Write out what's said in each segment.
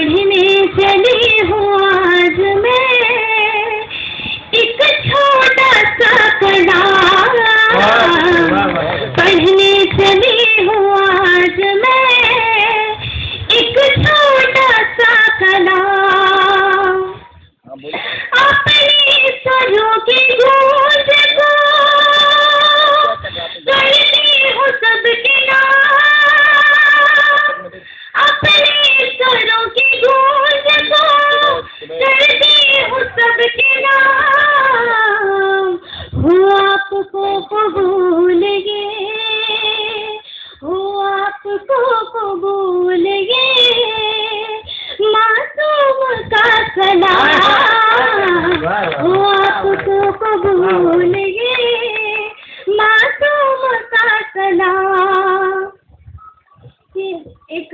पढ़ने चली हूँ आज मैं एक छोटा सा कलाम। पढ़ने चली हूँ आज मैं एक छोटा सा कलाम। अपने स्वरों की गूंज को करती हूँ सबके नाम। अपने स्वरों की गूंज को करती हूँ सबके नाम। हो आपको कबूल ये, हो आपको कबूल ये मासूम का सलाम। हो आपको कबूल ये मासूम का सलाम। एक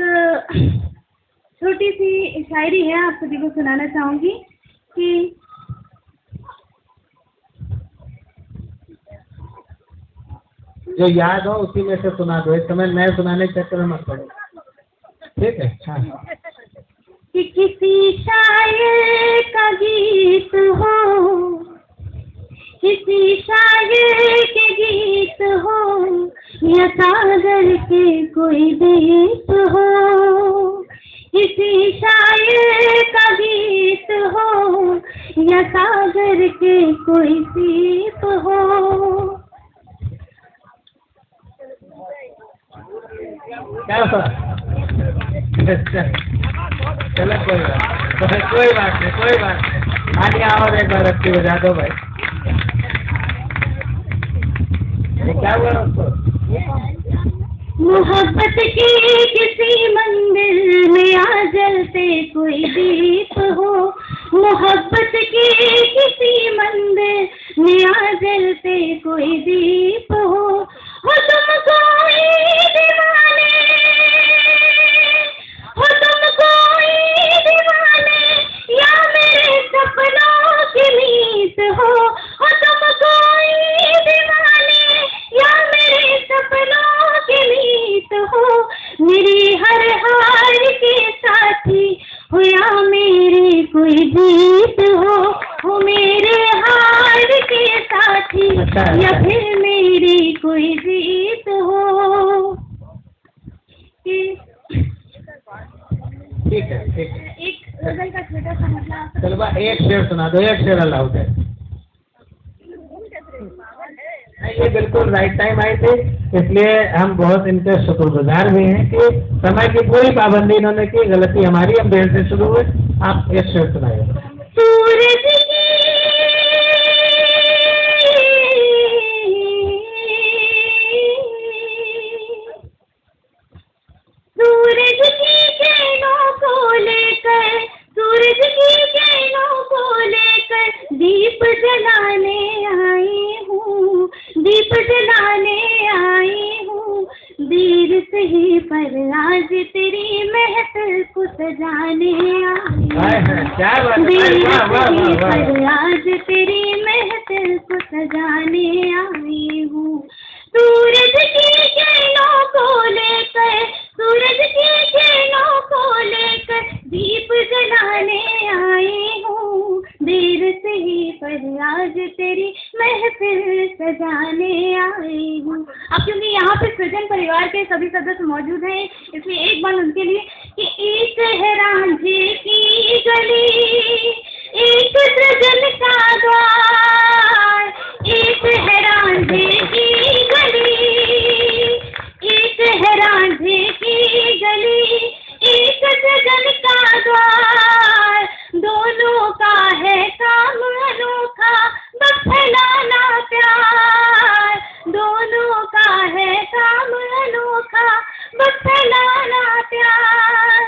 छोटी सी शायरी है, आप सभी को सुनाना चाहूंगी कि जो याद हो उसी में से सुना दो, इस समय नए सुनाने के चक्कर में मत पड़ो, ठीक है? हाँ। कि किसी शायर का गीत हो, किसी शायर के गीत हो, या सागर के कोई गीत हो। किसी शायर का गीत हो, या सागर के कोई गीत हो। क्या चलो कोई बात नहीं। आगे आओ, एक बार अच्छी बजा दो भाई। क्या बोला उसको? मोहब्बत के किसी मंदिर में आ जलते कोई दीप हो। मोहब्बत के किसी मंदिर में आ जलते कोई दीप हो तुम कोई दीवाने, हो तुम कोई दीवाने, या मेरे सपनों की मीत हो तुम कोई दीवाने, या मेरे सपनों की मीत हो। मेरी हर हार के साथी हो, या मेरे कोई जीत हो मेरे हार के साथी, या फिर मेरी कोई जीत हो। ठीक है, ठीक है। एक गजल का छोटा सा मतलब। चलो एक शेर सुना दो, एक शेर अलाउड है। ये बिल्कुल राइट टाइम आए थे, इसलिए हम बहुत इनके शुक्रगुजार भी हैं कि समय की कोई पाबंदी इन्होंने की। गलती हमारी, हम देर से शुरू हुए। आप एक शेर सुनाइए। सूरज की किरणों को लेकर, सूरज की किरणों को लेकर दीप जलाने आई हूँ, दीप जलाने आई हूँ। देर से ही पर आज तेरी महफिल को सजाने आई हूँ। देर से ही पर आज तेरी महफिल को सजाने आई हूँ। सूरज की किरणों को लेकर, सूरज की किरणों को लेकर दीप जलाने आई हूँ। देर से ही पर आज तेरी महफिल सजाने आई हूँ। अब क्योंकि यहाँ पे सृजन परिवार के सभी सदस्य मौजूद हैं, इसलिए एक बार उनके लिए कि एक है रांझे की गली, एक सृजन का द्वार, एक है रांझे की गली, एक है रांझे की गली, एक सृजन का द्वार। दोनों का है काम अनोखा, बस फैलाना प्यार। दोनों का है काम अनोखा, बस फैलाना प्यार।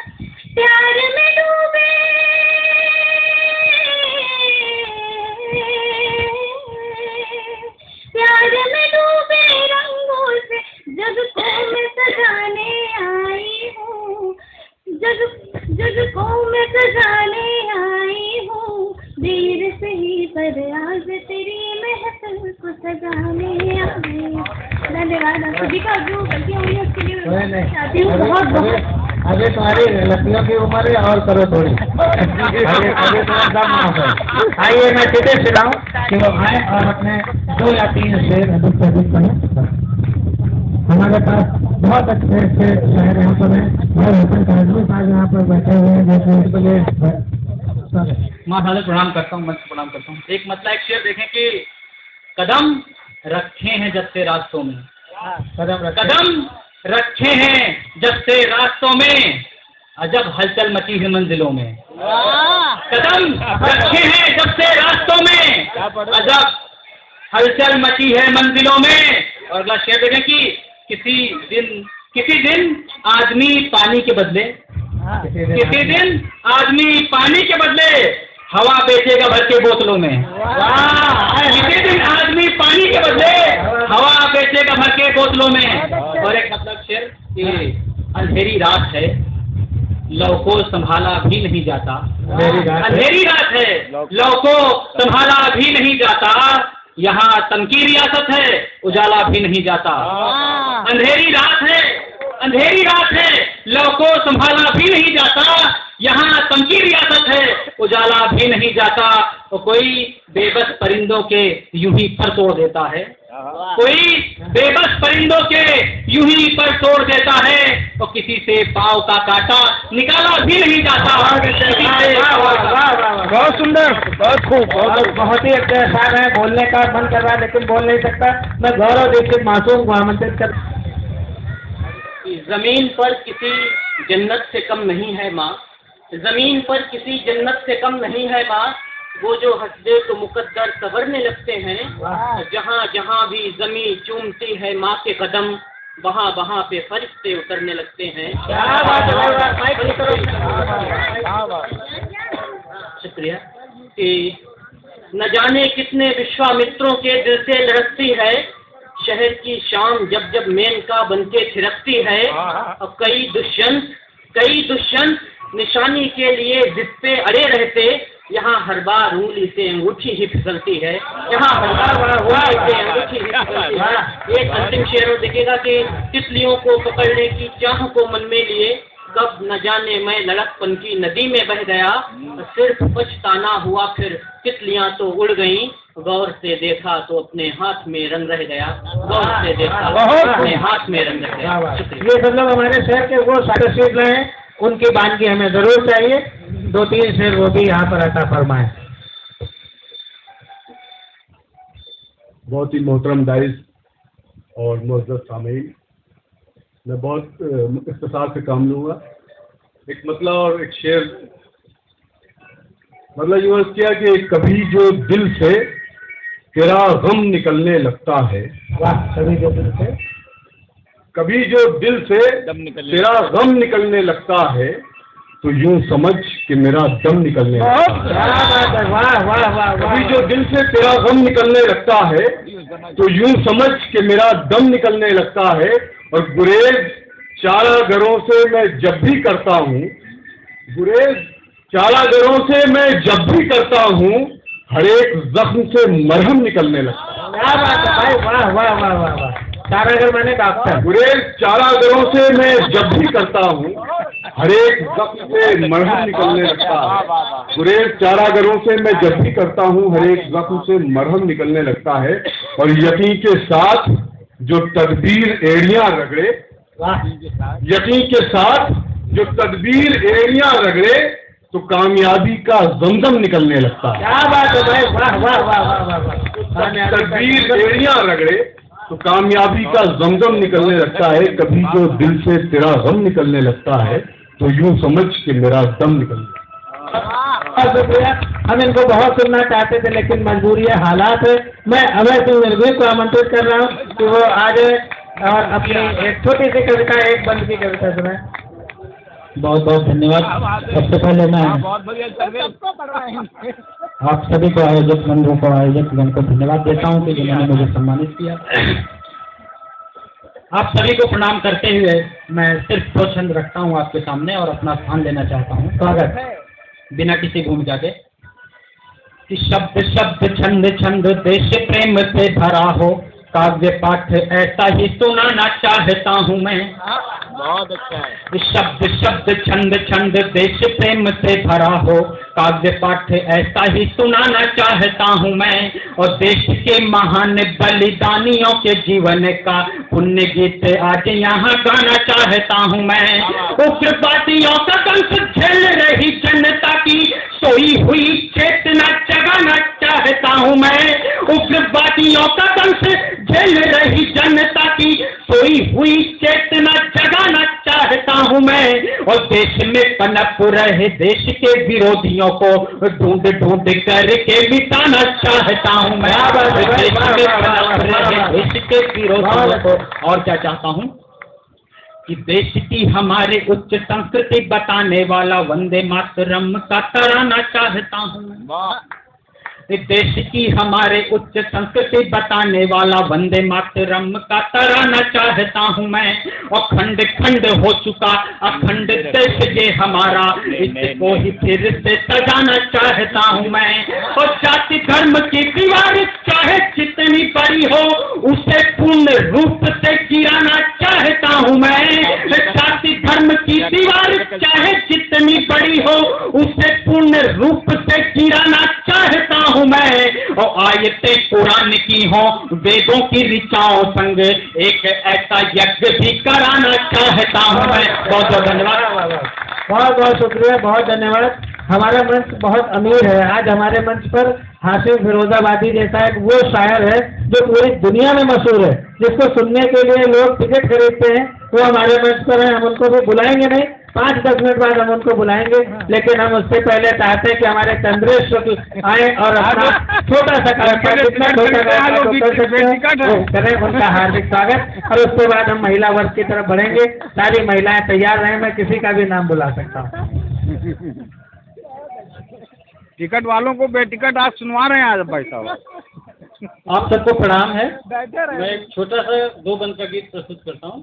प्यार में डूबे प्यार में डूबे रंगों से जग को मैं सजाने आई हूँ, जग को मैं सजाने आई हूँ। देर से ही पर आज तेरी महफिल को सजाने आई। धन्यवाद। आप सभी का जो गलतियाँ हुई उसके लिए चाहती हूँ बहुत बहुत। अभी तुम्हारी गलतियों की उम्र है और करो थोड़ी। अभी तुम्हारा दम माफ है। आइए मैं सीधे सुनाऊं कि वो आए और अपने 2 या 3 शेर अधिक से अधिक पढ़े। हमारे पास बहुत अच्छे अच्छे शहर यहाँ पर हैं। और हसन काजमी साहब यहाँ पर बैठे हुए हैं, जैसे इसके लिए माँ साले प्रणाम करता हूँ, मंच प्रणाम करता हूँ। एक मतलब एक शेर देखें कि कदम रखे हैं जब से रास्तों में, कदम रखे हैं जब से रास्तों में, अजब हलचल मची है मंजिलों में। कदम रखे हैं जब से रास्तों में, अजब हलचल मची है मंजिलों में। और अगला शेर देखें कि किसी दिन आदमी पानी के बदले, किसी दिन आदमी पानी के बदले हवा बेचेगा भर के बोतलों में। किसी दिन आदमी पानी के बदले हवा बेचेगा भर के बोतलों में। और एक मतलब शेर कि अंधेरी रात है, लौ को संभाला भी नहीं जाता। अंधेरी रात है, लौ को संभाला भी नहीं जाता, यहाँ तनकी रियासत है, उजाला भी नहीं जाता। अंधेरी रात है, अंधेरी रात है, लौ को संभाला भी नहीं जाता, यहाँ तनकी रियासत है, उजाला भी नहीं जाता। तो कोई बेबस परिंदों के यूं ही पर तोड़ देता है, कोई बेबस परिंदों के यूं ही पर तोड़ देता है, तो किसी से पाँव का कांटा निकाला भी नहीं जाता। बहुत सुंदर, बहुत खूब, बहुत ही अच्छा शान है। बोलने का मन कर रहा है लेकिन बोल नहीं सकता। मैं गौरव दीक्षित मासूम को आमंत्रित कर। जमीन पर किसी जन्नत से कम नहीं है माँ, जमीन पर किसी जन्नत से कम नहीं है माँ, वो जो हंसदे तो मुकद्दर संवरने लगते हैं। जहाँ जहाँ भी जमीन चूमती है माँ के कदम, वहाँ वहाँ पे फरिश्ते उतरने लगते हैं। शुक्रिया। कि न जाने कितने विश्वामित्रों के दिल से लड़कती है, शहर की शाम जब जब मेनका बनके थिरकती है। और कई दुष्यंत निशानी के लिए जिद पे अड़े रहते, यहाँ हर बार उंगली से अंगूठी ही फिसलती है, यहाँ हर बार उंगली से अंगूठी ही फिसलती है। एक अंतिम शेर दिखेगा कि तितलियों को पकड़ने की चाह को मन में लिए, कब न जाने मैं लड़कपन की नदी में बह गया, सिर्फ पछताना हुआ फिर तितलियां तो उड़ गईं, गौर से देखा तो अपने हाथ में रंग रह गया, गौर से देखा तो अपने हाथ में रंग रह गया। ये सब लोग हमारे शहर के वो शायद हैं, उनकी वानगी हमें जरूर चाहिए। 2-3 शेर वो भी यहाँ पर अता फरमाए। बहुत ही मोहतरम दाइस और मुअज़्ज़ज़ सामीन, मैं बहुत इख्तिसार से काम लूँगा। एक मतलब और एक शेर, मतलब ये अर्ज़ किया कि कभी जो दिल से तेरा गम निकलने लगता है, कभी जो दिल से तेरा गम निकलने लगता है, तो यूं समझ कि मेरा दम निकलने लगता है। कभी जो दिल से तेरा गम निकलने लगता है, तो यूं समझ कि मेरा दम निकलने लगता है। और गुरेज चारागारों से मैं जब भी करता हूँ, गुरेज चारागारों से मैं जब भी करता हूँ, हर एक जख्म से मरहम निकलने लगता है। क्या बात है भाई, वाह वाह वाह वाह वाह। चारागर मैंने डॉक्टर। गुरेज चारागारों से मैं जब भी करता हूँ, हर एक जख्म से मरहम निकलने लगता है। गुरेज चारागारों से मैं जब भी करता हूँ, हर एक जख्म से मरहम निकलने लगता है। और यकीन के साथ जो तदबीर एड़ियां रगड़े, यकीन के साथ जो तदबीर एड़ियां रगड़े, तो कामयाबी का जमजम निकलने लगता है। क्या बात है भाई, वाह वाह वाह वाह वाह। तदबीर एड़ियां रगड़े तो कामयाबी का जमजम निकलने लगता है। कभी जो दिल से तेरा गम निकलने लगता है, तो यूं समझ कि मेरा दम निकलने लगता है। शुक्रिया। हम इनको बहुत सुनना चाहते थे लेकिन मजबूरी है, हालात है। मैं अभय सिंह निर्भय को आमंत्रित कर रहा हूँ कि वो आ जाए और अपनी एक छोटी सी कविता, एक बंद की कविता सुनाए। बहुत बहुत धन्यवाद। सबसे पहले मैं आप सभी को, आयोजक मंडलों को, आयोजक गण को धन्यवाद देता हूँ कि जिन्होंने मुझे सम्मानित किया। आप सभी को प्रणाम करते हुए मैं सिर्फ 2 छंद रखता हूँ आपके सामने और अपना स्थान लेना चाहता हूँ। स्वागत है बिना किसी भूमिका के। कि शब्द शब्द छंद छंद देश प्रेम से भरा हो, काव्य पाठ ऐसा ही सुनाना चाहता हूँ मैं। बहुत अच्छा है। शब्द शब्द छंद छंद देश प्रेम से भरा हो, काव्य पाठ ऐसा ही सुनाना चाहता हूँ मैं। और देश के महान बलिदानियों के जीवन का पुण्य गीत आज यहाँ गाना चाहता हूँ मैं। उग्रवादियों का दंश झेल रही जनता की सोई हुई चेतना जगाना चाहता हूँ मैं। उग्रवादियों का दंश झेल रही जनता की सोई हुई चेतना जगाना चाहता हूँ मैं। और देश में पनप रहे देश के विरोधियों को ढूंढ ढूंढ करके मिटाना चाहता हूँ मैं। देश में पनप रहे देश के विरोधियों को, और क्या चाहता हूँ कि देश की हमारे उच्च संस्कृति बताने वाला वंदे मातरम का तराना चाहता हूँ। देश की हमारे उच्च संस्कृति बताने वाला वंदे मातरम का तराना चाहता हूँ मैं। और खंड खंड हो चुका अखंड देश ये हमारा, इसको ही फिर से सजाना चाहता हूँ मैं। और जाति धर्म की दीवार चाहे जितनी बड़ी हो उसे पूर्ण रूप से गिराना चाहता हूँ मैं। जाति धर्म की दीवार चाहे जितनी बड़ी हो उसे पूर्ण रूप से गिराना चाहता हूँ मैं। और आयतें कुरान की हो वेदों की ऋचाओं संग एक ऐसा यज्ञ भी कराना चाहता हूँ मैं। बहुत बहुत धन्यवाद। बहुत बहुत शुक्रिया, बहुत धन्यवाद। हमारा मंच बहुत अमीर है। आज हमारे मंच पर हाशिम फिरोजाबादी जैसा एक वो शायर है जो पूरी दुनिया में मशहूर है, जिसको सुनने के लिए लोग टिकट खरीदते हैं। वो हमारे मंच पर है। हम उनको भी बुलाएंगे नहीं, 5-10 मिनट बाद हम उनको बुलाएंगे, लेकिन हम उससे पहले चाहते हैं कि हमारे चंद्रेश शुक्ल आए और अपना छोटा सा कार्यक्रम जितना छोटा कर सकते हैं वो करें। उनका हार्दिक स्वागत। और उसके बाद हम महिला वर्ग की तरफ बढ़ेंगे। सारी महिलाएं तैयार रहें, मैं किसी का भी नाम बुला सकता हूँ। टिकट वालों को बेटिकट आप सुनवा रहे हैं आज भाई साहब। आप सबको प्रणाम है। मैं एक छोटा सा 2 बंद का गीत प्रस्तुत करता हूँ।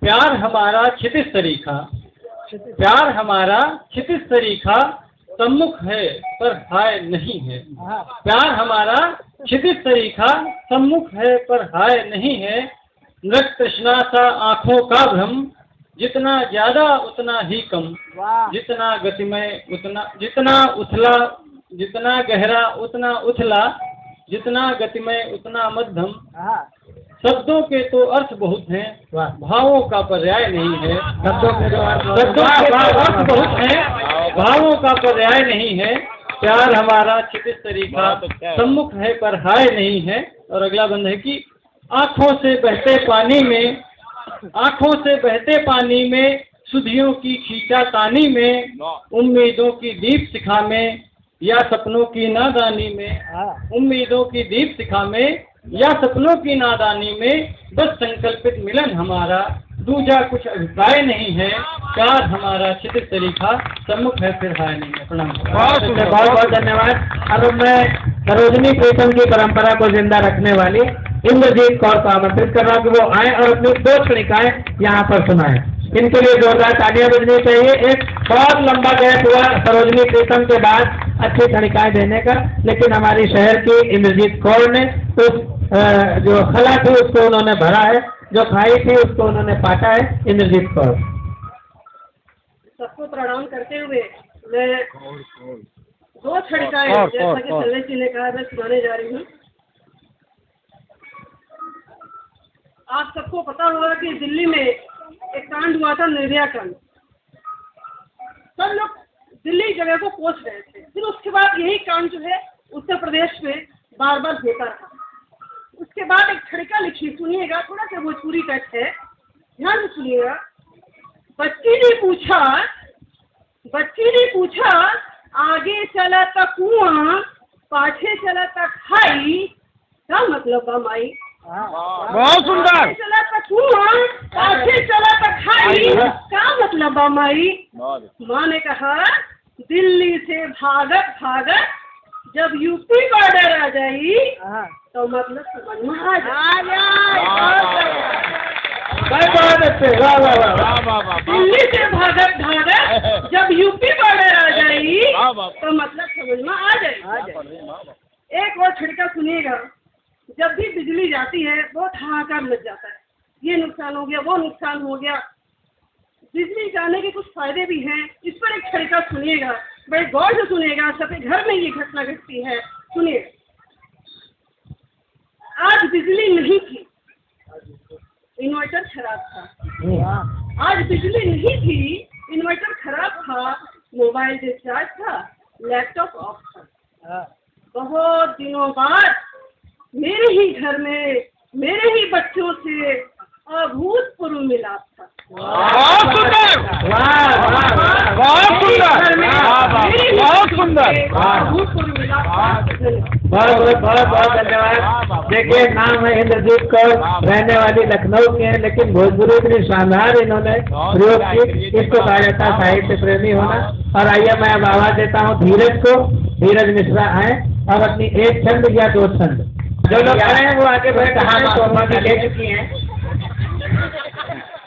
प्यार हमारा क्षितिज तरीखा, प्यार हमारा क्षितिज तरीखा सम्मुख है पर हाय नहीं है। प्यार हमारा क्षितिज तरीखा सम्मुख है पर हाय नहीं है। नृत तृष्णा सा आँखों का भ्रम, जितना ज्यादा उतना ही कम। जितना गतिमय उतना, जितना उथला जितना गहरा उतना उथला, जितना गतिमय उतना मध्यम। शब्दों के तो अर्थ बहुत हैं, भावों का पर्याय नहीं है। शब्दों के तो अर्थ बहुत हैं, भावों का पर्याय नहीं है। प्यार हमारा क्षितिज तरीका सम्मुख है पर हाय नहीं है। और अगला बंद है कि आँखों से बहते पानी में, आँखों से बहते पानी में, सुधियों की खींचातानी में, उम्मीदों की दीप शिखा में या सपनों की नादानी में। उम्मीदों की दीप शिखा में या सपनों की नादानी में बस संकल्पित मिलन हमारा, दूजा कुछ अभिप्राय नहीं है। प्यार हमारा क्षितिज तरीका सम्मुख है फिर हाय नहीं है। प्रणाम। बहुत बहुत धन्यवाद। अब मैं सरोजनी प्रीतम की परंपरा को जिंदा रखने वाली इंद्रजीत कौर को आमंत्रित कर रहा हूँ कि वो आए और अपनी 2 क्षणिकाएं यहाँ पर सुनाएं। इनके लिए जोरदार तालियां बजनी चाहिए। एक बहुत लंबा गैप हुआ सरोजनी प्रीतम के बाद अच्छी क्षणिकाएं देने का, लेकिन हमारी शहर की इंद्रजीत कौर ने उस जो खला थी उसको उन्होंने भरा है, जो खाई थी उसको उन्होंने पाटा है। इंद्रजीत कौर। सबको प्रणाम करते हुए मैं 2 क्षणिकाएं जैसा कि संजय जी ने कहा मैं सुनाने जा रही हूँ। आप सबको पता होगा कि दिल्ली में एक कांड हुआ था, निर्भया कांड। सब लोग दिल्ली जगह को कोस रहे थे। फिर उसके बाद यही कांड जो है उत्तर प्रदेश में बार बार होता रहा। उसके बाद एक क्षणिका लिखी, सुनिएगा, थोड़ा सा भोजपुरी टच है, ध्यान से सुनिएगा। बच्ची ने पूछा आगे चला था कुआं, पाछे चला था खाई, क्या मतलब बा माई? बहुत सुंदर। चला था कुआं, पाछे चला था खाई, क्या मतलब बा माई? माँ ने कहा दिल्ली से भागत भागत जब यूपी बॉर्डर आ जाई तो मतलब समझ में आ जाए। दिल्ली से भागत भागत जब यूपी बॉर्डर आ जाई तो मतलब समझ में आ जाए। एक और छिड़का सुनिएगा। जब भी बिजली जाती है बहुत हाहाकार मच जाता है, ये नुकसान हो गया, वो नुकसान हो गया। बिजली जाने के कुछ फायदे भी हैं, इस पर एक तरीका सुनिएगा, बड़े गौर से सुनिएगा, सबके घर में ये घटना घटती है। सुनिए, आज बिजली नहीं थी, इन्वर्टर खराब था। आज बिजली नहीं थी, इन्वर्टर खराब था, मोबाइल डिस्चार्ज था, लैपटॉप ऑफ था। बहुत दिनों बाद मेरे ही घर में मेरे ही बच्चों से अभूतपूर्व मिलाप था। बहुत सुंदर, बहुत सुंदर, बहुत सुंदर। अभूतपूर्व मिलाप था। बहुत बहुत धन्यवाद। देखिए, नाम है इंद्रजीत कौर, रहने वाली लखनऊ के हैं, लेकिन भोजपुरी इतनी शानदार इन्होंने प्रयोग की, इसको कहा जाता है साहित्य प्रेमी होना। और आइए मैं अब आवाज देता हूँ धीरज को। धीरज मिश्रा आए और अपनी एक छंद या दो छंद, जो लोग आए हैं वो आगे बढ़े, कहा ले चुकी हैं,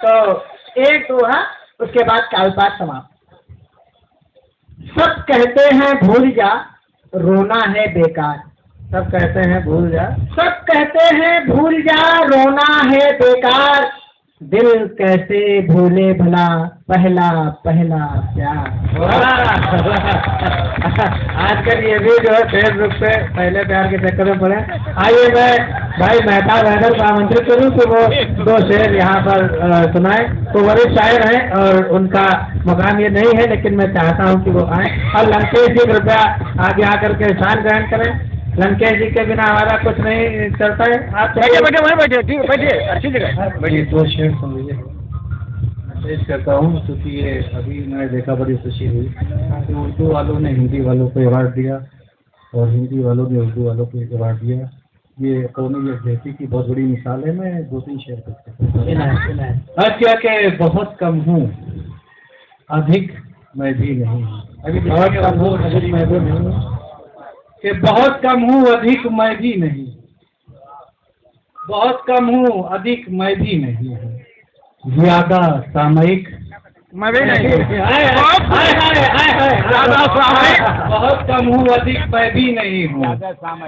तो एक दोहा, उसके बाद कालपात समाप्त। सब कहते हैं भूल जा, रोना है बेकार। सब कहते हैं भूल जा, सब कहते हैं भूल जा, रोना है बेकार। दिल कैसे भूले भला पहला पहला प्यार। आजकल ये भी जो है फेसबुक पे पहले प्यार के चक्कर में पड़े। आइए मैं भाई मेहताब हैदर को आमंत्रित करूं कि वो दो शेर यहाँ पर सुनाए। तो वरिष्ठ शायर हैं और उनका मुकाम ये नहीं है, लेकिन मैं चाहता हूँ कि वो आए। और लंकेश जी कृपया आगे आकर के स्थान ग्रहण करें। लंकेश जी के बिना हमारा कुछ नहीं चलता है। आप बैठे बैठे वहीं बैठे, ठीक है, बैठिए, अच्छी जगह बैठिए। दो शेर सुन लीजिए। पेश करता हूँ क्योंकि ये अभी मैंने देखा, बड़ी खुशी हुई कि उर्दू वालों ने हिंदी वालों को अवार्ड दिया और हिंदी वालों ने उर्दू वालों को एक अवार्ड दिया। ये कौमी यकजहती की बहुत बड़ी मिसाल है। मैं दो तीन शेर करता हूँ। क्या के बहुत कम हूँ, अधिक मैं भी नहीं हूँ। अभी बहुत कम हूँ, अधिक मैं भी नहीं हूँ। कि बहुत कम हूँ, अधिक मैं भी नहीं, बहुत कम हूँ, अधिक मैं भी नहीं हूँ। ज्यादा सामयिक मैं भी नहीं, बहुत कम हूँ, अधिक मैं भी नहीं हूँ।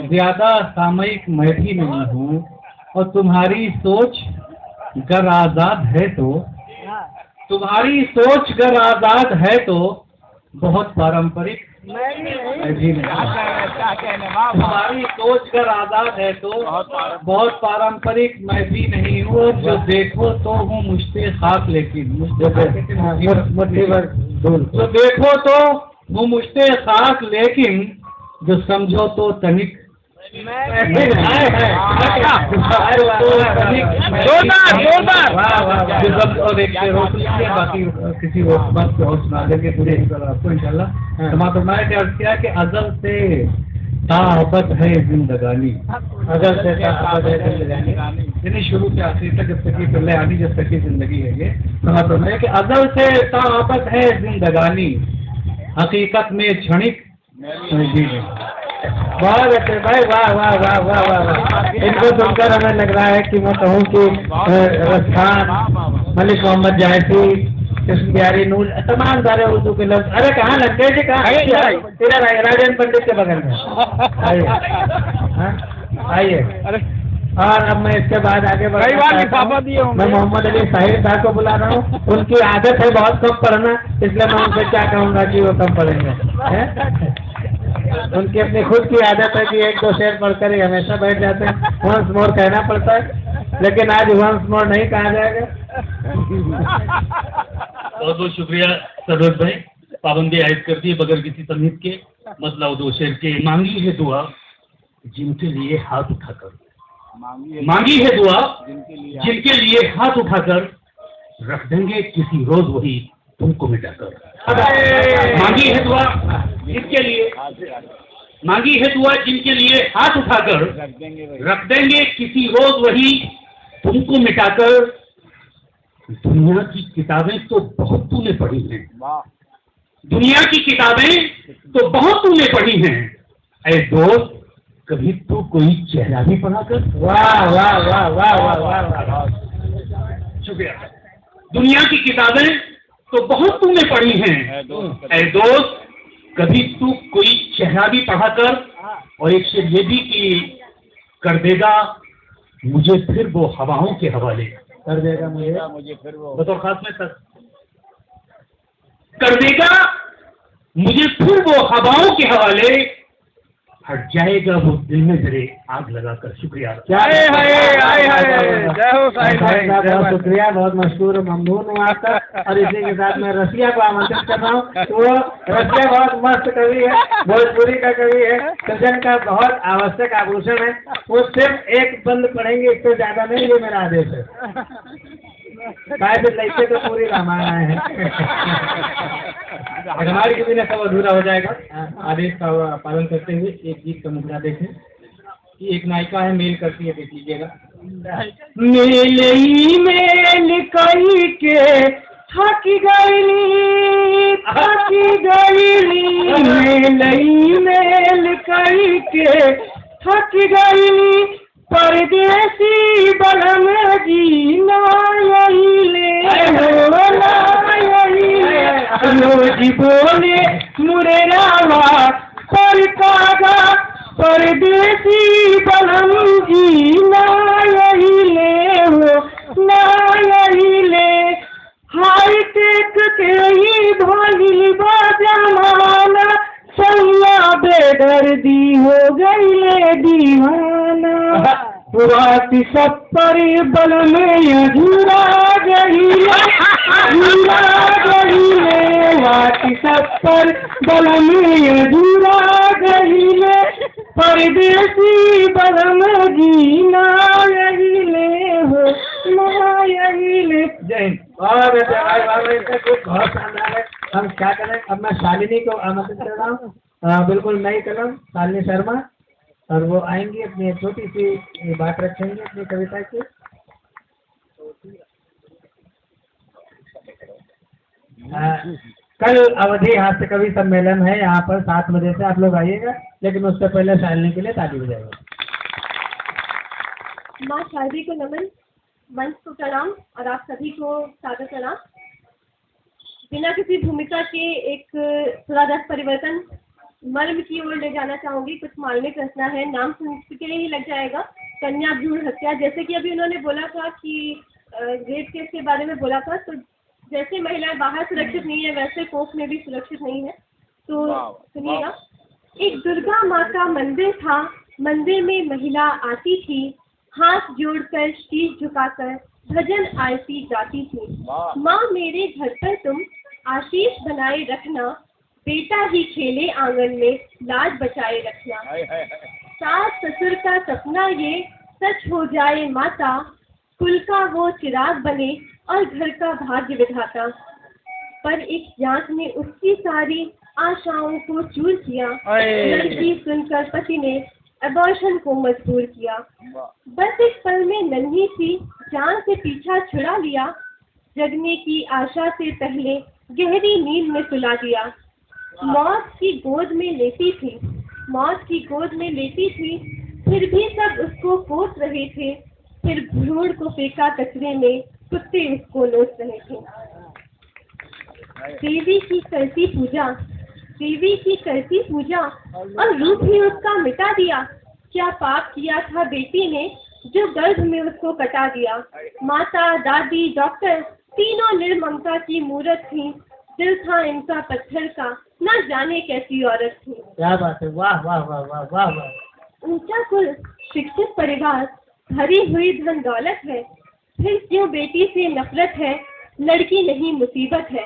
ज्यादा सामयिक मैं भी नहीं हूँ। और तुम्हारी सोच गर आजाद है तो, तुम्हारी सोच गर आजाद है तो बहुत पारंपरिक मैं भी नहीं। तुम्हारी सोच कर आजाद है तो बहुत पारंपरिक मैं भी नहीं हूँ। जो देखो तो हूँ मुझसे खाक, लेकिन मुट्ठी भर दूर। जो देखो तो हूँ मुझसे खाक, लेकिन जो समझो तो तनिक और एक रोक लीजिए, बाकी किसी बात को और सुना देंगे पूरे आपको इंशाल्लाह। समापन के अर्थ किया कि अज़ल से ताबत है जिंदगानी, अज़ल से ताबत है जिंदगानी, यानी शुरू से आखिर तक जब तक की पहले आनी, जब तक की जिंदगी है। ये समापन है कि अज़ल से ताबत है जिंदगानी, हकीकत में क्षणिक नहीं। बहुत अच्छे भाई, वाह वाह वाह वाह वाह वाह। इनको सुनकर हमें लग रहा है कि मैं कहूँ कि रफ्तान, मलिक मोहम्मद जायसी, कृष्ण बिहारी नूर, तमाम सारे उर्दू के लोग। अरे कहाँ लंकेश जी, कहाँ तेरा राजेंद्र पंडित के बगल में। आइए। और अब मैं इसके बाद आगे मैं मोहम्मद अली साहिर साहब को बुला रहा हूँ। उनकी आदत है बहुत कम पढ़ना, इसलिए मैं उनसे क्या कहूँगा कि वो कम पढ़ेंगे। उनकी अपनी खुद की आदत है कि एक दो शेर पढ़कर ही हमेशा बैठ जाते हैं। वंस मोर कहना पड़ता है, लेकिन आज वंस मोर नहीं कहा जाएगा। बहुत बहुत शुक्रिया सरोज भाई, पाबंदी आयद कर दी बगैर किसी तमीज के। मतलब दो शेर के मांगी है दुआ जिनके लिए हाथ उठाकर, मांगी है दुआ जिनके लिए हाथ उठाकर, रख देंगे किसी रोज वही तुमको मिटाकर। मांगी है दुआ जिनके लिए, मांगी है दुआ जिनके लिए हाथ उठाकर, रख देंगे किसी रोज वही तुमको मिटाकर। दुनिया की किताबें तो बहुत तूने पढ़ी हैं, दुनिया की किताबें तो बहुत तूने पढ़ी हैं, ऐ दोस्त कभी तो कोई चेहरा भी पढ़ा कर। वाह वाह वाह वाह वाह वाह, शुक्रिया। दुनिया की किताबें तो बहुत तूने पढ़ी हैं, ऐ दोस्त कभी तू कोई चेहरा भी पढ़ा कर। और एक शेर ये भी कि कर देगा मुझे फिर वो हवाओं के हवाले। कर देगा मुझे फिर वो बतौर खास में सर, कर देगा मुझे फिर वो हवाओं के हवाले, हट जाएगा वो दिल में जरे आग लगाकर। शुक्रिया। क्या हाय हाय हाय, जय हो साहिब भाई, जय बहुत भाई। शुक्रिया, बहुत मशहूर ममनून हूँ आपका। और इसी के साथ मैं रसिया को आमंत्रित कर रहा हूँ। तो वो रसिया बहुत मस्त कवि है, भोजपुरी का कवि है, सृजन का बहुत आवश्यक आभूषण है। वो सिर्फ एक बंद पढ़ेंगे, इससे ज्यादा नहीं, ये मेरा आदेश है। शायद लड़के तो पूरी रामायण आए हैं। हमारी किसी ने सब अधूरा हो जाएगा। आदेश का पालन करते हुए एक गीत का मुद्दा देखें कि एक नायिका है, मेल करती है, देख लीजिएगा। मेलई मेल कई के थक गईली, मेलई मेल कई के थक गईली, परदेसी बलम जी नायले हो नायले, रोज बोले मुरेरावा पर कागा, परदेसी बलम जी नायले हो नायले, हाई टेक के ही भोली बजमाना, सैया बेदर्दी हो गईले दीवाना, पुराती सब पर बल में अधूरा गईले, अधूरा गईले, वाती सब पर बल में अधूरा गईले, परदेसी बल में जीना गईले हो नायले। जय हिंद। और इसका कुछ बहुत शानदार है। हम क्या करें, अब मैं शालिनी को आमंत्रित कर रहा हूँ, बिल्कुल नई कलम शालिनी शर्मा, और वो आएंगी, अपनी एक छोटी सी बात रखेंगे अपनी कविता की। कल अवधि हास्य कवि सम्मेलन है यहाँ पर 7 बजे से, आप लोग आइएगा, लेकिन उससे पहले शालिनी के लिए ताली बजाइएगा। माँ शारदी को नमन, मंच को प्रणाम और आप सभी को सादर प्रणाम। बिना किसी भूमिका के एक थोड़ा रस परिवर्तन मर्म की ओर ले जाना चाहूंगी। कुछ मार्मिक रचना है, नाम सुन के ही लग जाएगा, कन्या भ्रूण हत्या। जैसे कि अभी उन्होंने बोला था कि रेप केस के बारे में बोला था, तो जैसे महिलाएं बाहर सुरक्षित नहीं है, वैसे कोख में भी सुरक्षित नहीं है। तो सुनिएगा। एक दुर्गा माँ का मंदिर था, मंदिर में महिला आती थी, हाथ जोड़कर शीश झुकाकर भजन आरती गाती थी। माँ मेरे घर पर तुम आशीष बनाए रखना, बेटा ही खेले आंगन में लाज बचाए रखना। सास ससुर का सपना ये सच हो जाए माता, कुल का वो चिराग बने और घर का भाग्य विधाता। पर एक जांच ने उसकी सारी आशाओं को चूर किया, लड़की सुनकर पति ने अबॉर्शन को मजबूर किया। बस एक पल में नन्ही सी जान से पीछा छुड़ा लिया, जगने की आशा से पहले गहरी नींद में सुला दिया। मौत की गोद में लेटी थी, मौत की गोद में लेटी थी, फिर भी सब उसको कोस रहे थे। फिर भ्रूण को फेंका कचरे में, कुत्ते उसको लोट रहे थे। देवी की करती पूजा, देवी की करती पूजा और रूप ही उसका मिटा दिया। क्या पाप किया था बेटी ने जो गर्भ में उसको कटा दिया। माता दादी डॉक्टर तीनों निर्ममता की मूरत थी, दिल था इनका पत्थर का, न जाने कैसी औरत थी। क्या बात है, वाह वाह वाह वाह वाह वाह। ऊंचा कुल, शिक्षित परिवार, भरी हुई धन दौलत है, फिर क्यों बेटी से नफरत है, लड़की नहीं मुसीबत है।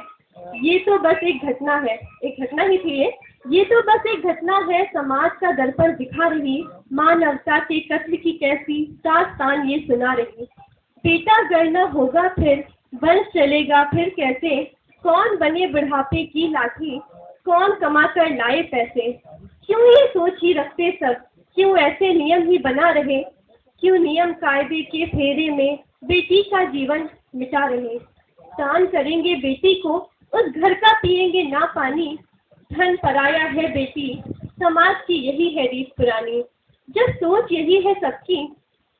ये तो बस एक घटना है, एक घटना ही थी ये तो बस एक घटना है, समाज का दर्पण दिखा रही, मानवता के कत्ल की कैसी दास्तान ये सुना रही। बेटा गढ़ना होगा फिर, वंश चलेगा फिर कैसे, कौन बने बुढ़ापे की लाठी, कौन कमा कर लाए पैसे। क्यों ये सोच ही रखते सब, क्यों ऐसे नियम ही बना रहे, क्यों नियम कायदे के फेरे में बेटी का जीवन मिटा रहे। दान करेंगे बेटी को, उस घर का पिएंगे ना पानी, धन पराया है बेटी, समाज की यही है रीत पुरानी। जब सोच यही है सबकी,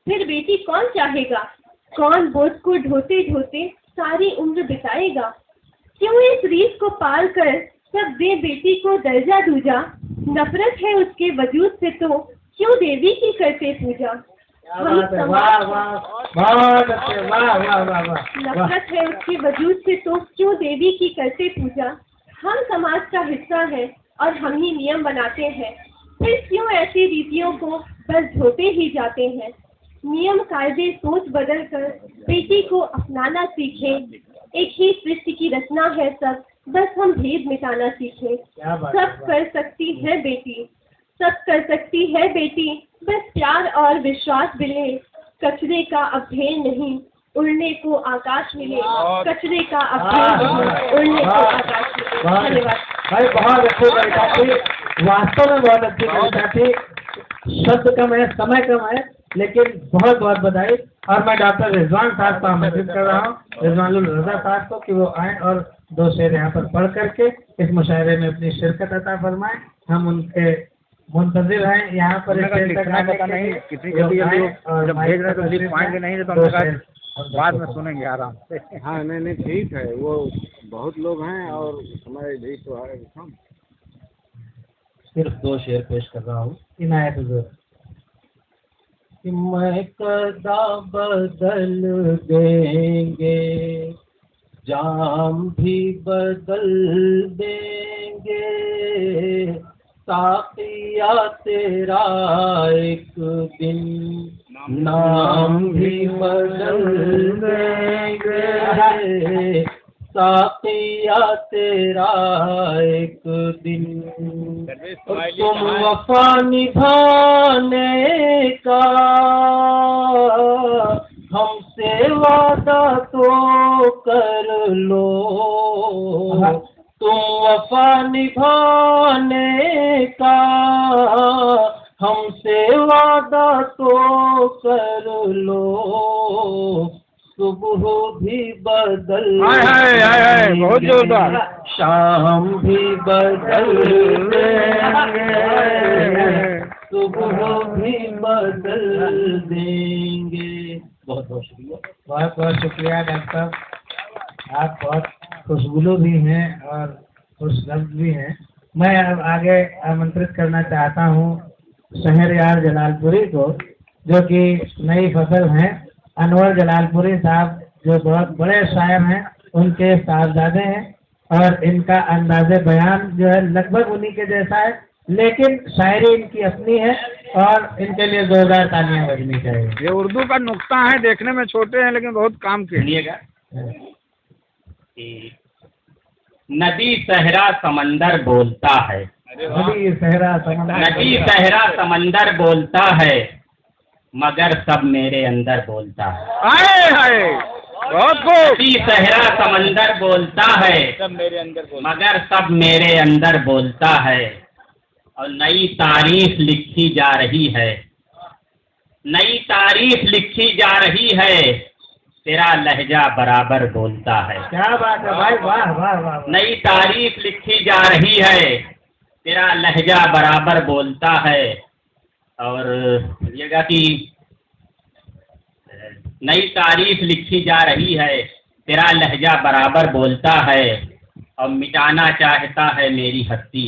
फिर बेटी कौन चाहेगा, कौन बोझ को ढोते ढोते सारी उम्र बिताएगा। क्यों इस रीत को पाल कर सब दे बेटी को दर्जा दूजा, नफरत है उसके वजूद से तो क्यों देवी की करते पूजा? क्या बात है, वाह वाह, बहुत अच्छे, वाह वाह वाह वाह। नफरत है उसके वजूद से तो क्यों देवी की करते पूजा? हम समाज का हिस्सा है और हम ही नियम बनाते हैं, फिर क्यों ऐसी रीतियों को बस धोते ही जाते हैं? नियम कायदे सोच बदल कर बेटी को अपनाना सीखे, एक ही सृष्टि की रचना है सब, बस हम भेद मिटाना सीखे। क्या बात है, सब कर सकती है बेटी, सब कर सकती है बेटी, बस प्यार और विश्वास मिले, कचरे का अभेद नहीं उड़ने को आकाश मिले, कचरे का अभेद नहीं उड़ने को आकाश मिले। बहुत धन्यवाद। भाई, बहुत अच्छी कविता थी, वास्तव में बहुत अच्छी कविता थी। शब्द कम है, समय कम है, लेकिन बहुत बहुत बधाई। और मैं डॉक्टर रिजवान साहब को आमंत्रित कर रहा हूँ, रिजवानुल रज़ा साहब को, कि वो आए और 2 शेर यहाँ पर पढ़ करके इस मुशायरे में अपनी शिरकत अता फरमाएं। हम उनके मुंतजिर हैं यहाँ पर। लिखना पता नहीं कितनी जल्दी जब भेज रहे तो लिख पाएंगे नहीं, तो हमने कहा बाद में सुनेंगे आराम से। हाँ नहीं ठीक है, वो बहुत लोग हैं और हमारे भी तो है। हम सिर्फ 2 शेर पेश कर रहा हूँ। इनायत हुजूर। कि मैं कदा बदल देंगे, जाम भी बदल देंगे, साकिया तेरा एक दिन नाम भी बदल देंगे, साकिया तेरा एक दिन। तुम वफा निभाने का हमसे वादा तो कर लो, तुम वफा निभाने का हमसे वादा तो कर लो, सुबह भी बदल बहुत जोरदार, शाम भी बदल देंगे, सुबह भी बदल देंगे। बहुत बहुत शुक्रिया, बहुत बहुत शुक्रिया डॉक्टर साहब। आप बहुत खुशगुलू भी हैं और खुशलफ्ज़ भी हैं। मैं अब आगे आमंत्रित करना चाहता हूँ शहरयार जलालपुरी को, जो कि नई फसल हैं। अनवर जलालपुरी साहब जो बहुत बड़े शायर हैं, उनके साहबजादे हैं और इनका अंदाज़े बयान जो है लगभग उन्हीं के जैसा है, लेकिन शायरी इनकी अपनी है और इनके लिए जोरदार तालियां बजनी चाहिए। ये उर्दू का नुक्ता है, देखने में छोटे हैं लेकिन बहुत काम के। सुनिएगा। नदी सहरा समंदर बोलता है, नदी सहरा समंदर, नदी सहरा समंदर बोलता है, मगर सब मेरे अंदर बोलता है। आए हाय, बहुत खूब। नदी सहरा समंदर बोलता है, सब मेरे अंदर बोलता मगर सब मेरे अंदर बोलता है। और नई तारीख लिखी जा रही है, नई तारीख लिखी जा रही है, तेरा लहजा बराबर बोलता है। क्या बात है भाई, वाह वाह वाह। नई तारीख लिखी जा रही है, तेरा लहजा बराबर बोलता है। और बोलिएगा कि नई तारीख लिखी जा रही है, तेरा लहजा बराबर बोलता है। और मिटाना चाहता है मेरी हस्ती,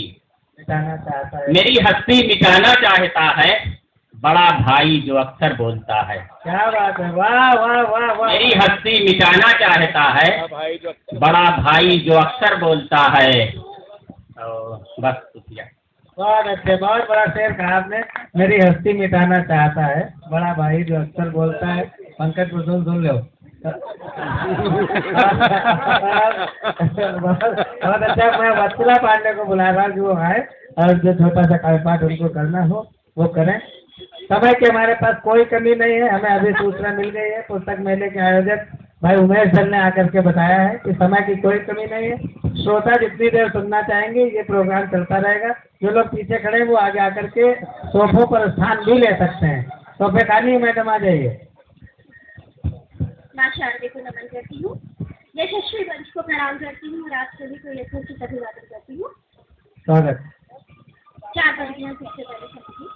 मिटाना चाहता है, मेरी हस्ती मिटाना चाहता है, बड़ा भाई जो अक्सर बोलता है। क्या बात है, वाह वाह वाह वाह। मेरी हस्ती मिटाना चाहता है, भाई जो बड़ा भाई जो अक्सर बोलता है। और बस शुक्रिया। बहुत अच्छे, बहुत बड़ा शेर कहा आपने। मेरी हस्ती मिटाना चाहता है, बड़ा भाई जो अक्सर बोलता है। पंकज कुसुम सुन लो। बहुत अच्छा। मैं वत्सला पांडे को बुला रहा हूँ कि वो आए और जो छोटा सा कार्यपाठ उनको करना हो वो करें। समय की हमारे पास कोई कमी नहीं है। हमें अभी सूचना मिल गई है, पुस्तक मेले के आयोजक भाई उमेश सर ने आकर के बताया है कि समय की कोई कमी नहीं है। श्रोता जितनी देर सुनना चाहेंगे ये प्रोग्राम चलता रहेगा। जो लोग पीछे खड़े हैं वो आगे आकर के सोफों पर स्थान भी ले सकते हैं। सोफे खाली है, मैडम आ जाइए। माँ शारदे को नमन करती हूँ, यशस्वी वंश को प्रणाम करती हूँ और आप सभी को यथोचित अभिवादन करती हूँ। स्वागत। 4 पंक्तियाँ सबसे पहले समझिए।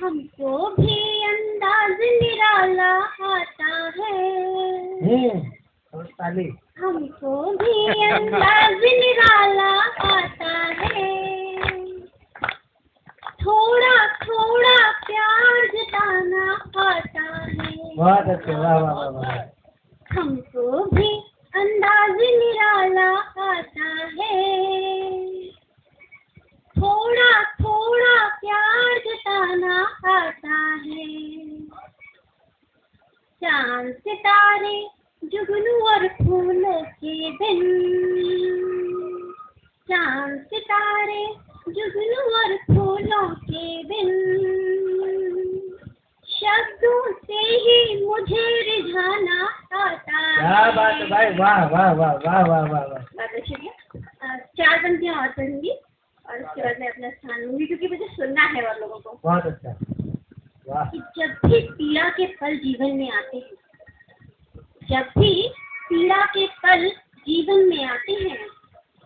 हमको भी अंदाज निराला आता है, ताली। हमको भी अंदाज निराला आता है, बहुत अच्छे, वाह वाह वाह वाह। हमको भी अंदाज निराला आता है, थोड़ा थोड़ा प्यार जताना आता है। चांद सितारे जुगनू और फूलों के बिन, चांद सितारे जुगनू और फूलों के बिन, शब्दों से ही मुझे रिझाना आता है। क्या बात है भाई, वाह वाह वाह वाह वाह वाह वाह। बहुत शुक्रिया। 4 पंक्तियाँ और पढ़ूंगी और उसके बाद मैं अपना स्थान लूंगी, क्योंकि मुझे सुनना है और लोगों को। बहुत अच्छा, वाह। कि जब भी पीड़ा के पल जीवन में आते हैं, जब भी पीड़ा के पल जीवन में आते हैं,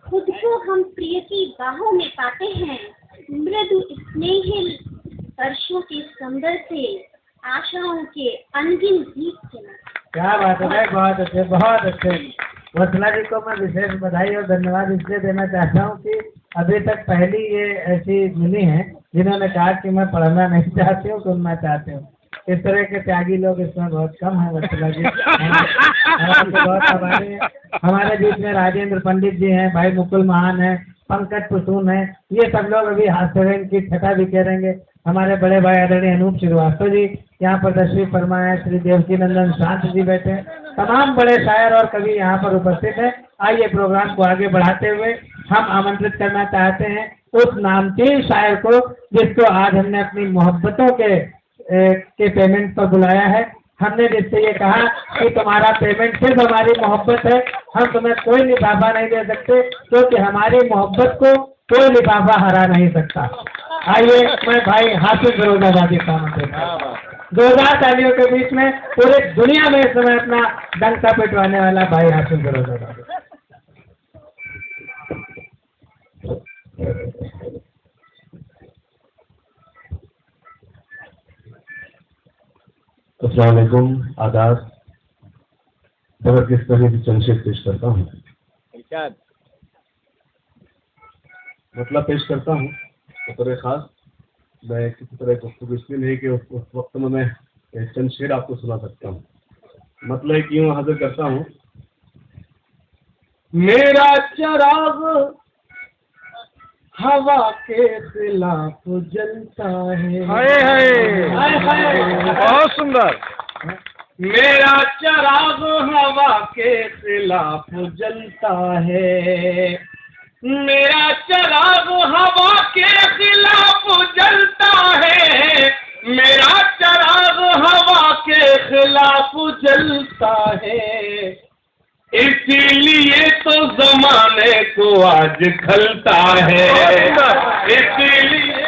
खुद को हम प्रिय की बाहों में पाते हैं। मृदु स्नेहिल स्पर्शों के संबर से, आशाओं के अनगिन गीत से। क्या बात है भाई, बहुत अच्छे बहुत अच्छे। वत्सला जी को मैं विशेष बधाई और धन्यवाद इसलिए देना चाहता हूँ कि अभी तक पहली ये ऐसी मिली हैं जिन्होंने कहा कि मैं पढ़ना नहीं चाहती हूँ, सुनना चाहती हूँ। इस तरह के त्यागी लोग इसमें बहुत कम हैं वत्सला जी, हम आपके बहुत आभारी हैं। हमारे बीच में राजेंद्र पंडित जी हैं, भाई मुकुल महान हैं, पंकज पुसून हैं, ये सब लोग अभी हास्यवेन की छटा भी करेंगे। हमारे बड़े भाई आदरणीय अनूप श्रीवास्तव जी यहाँ पर तशरीफ फरमाए, श्री देवकी नंदन शांत जी बैठे, तमाम बड़े शायर और कवि यहाँ पर उपस्थित हैं। आइए प्रोग्राम को आगे बढ़ाते हुए हम आमंत्रित करना चाहते हैं उस नामचीन शायर को जिसको आज हमने अपनी मोहब्बतों के पेमेंट पर बुलाया है। हमने जिससे ये कहा कि तुम्हारा पेमेंट सिर्फ हमारी मोहब्बत है, हम तुम्हें कोई लिफाफा नहीं दे सकते क्योंकि हमारी मोहब्बत को कोई लिफाफा हरा नहीं सकता। आइए मैं भाई हाफिज फिरोजाबादी का आमंत्रित करता हूं। 2000 तालियों के बीच में पूरी दुनिया में इस समय अपना डंका पिटवाने वाला भाई हाफिज फिरोजाबादी। अस्सलाम वालेकुम, आदाब। जबर किस तरह की चंशेद पेश करता हूँ, मतलब पेश करता हूँ बतौर खास। मैं किसी तरह गुफ्तगू इसलिए नहीं कि उस वक्त में मैं चंद शेर आपको सुना सकता हूँ, मतलब क्यों हाजिर करता हूँ। मेरा चराग हवा के खिलाफ जलता है, बहुत सुंदर। मेरा चराग हवा के खिलाफ जलता है, मेरा चराग हवा के खिलाफ जलता है, मेरा चराग हवा के खिलाफ जलता है, इसीलिए तो जमाने को आज खलता है, इसीलिए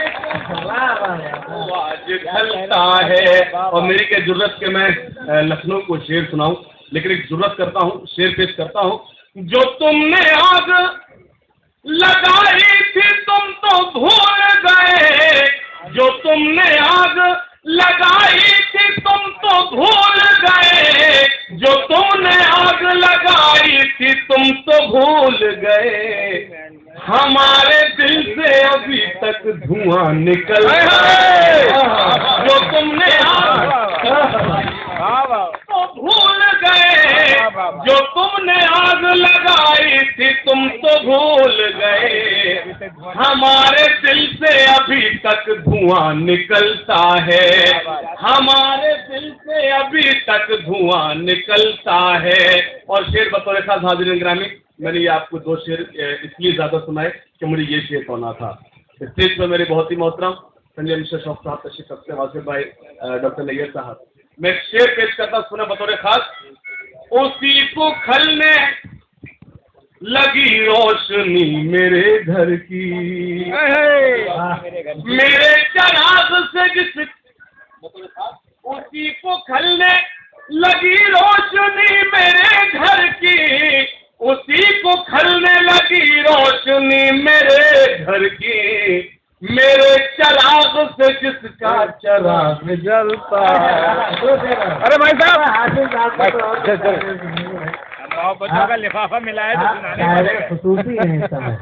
तो आज खलता है। और मेरी क्या जरूरत के मैं लखनऊ को शेर सुनाऊं, लेकिन एक जरूरत करता हूँ, शेर पेश करता हूँ। जो तुमने आग लगाई थी तुम तो भूल गए, जो तुमने आग लगाई थी तुम तो भूल गए, जो तुमने आग लगाई थी तुम तो भूल गए, हमारे दिल से अभी तक धुआं निकल है, जो तुमने आग तो भूल गए, जो तुमने आग लगाई थी तुम तो भूल गए, हमारे दिल से अभी तक धुआं निकलता है, हमारे दिल से अभी तक धुआं निकलता है। और शेर बतौर खास हाजिर ग्रामी, मैंने ये आपको 2 शेर इसलिए ज्यादा सुनाए कि मुझे ये शेर होना था। स्टेज पर मेरे बहुत ही मोहतरम संजय मिश्रा शौक साहब तशरीफ रखते हैं, वासिफ भाई, डॉक्टर नैयर साहब। मैं शेर पेश करता सुना बतौर खास। उसी को खलने लगी रोशनी मेरे घर की, मेरे चराग से जिस, उसी को खलने लगी रोशनी मेरे घर की, उसी को खलने लगी रोशनी मेरे घर की, मेरे चराग से जिसका चराग जलता है। अरे भाई साहब, बच्चों का लिफाफा मिला है तो सुनाने खुसूसी है इस समय।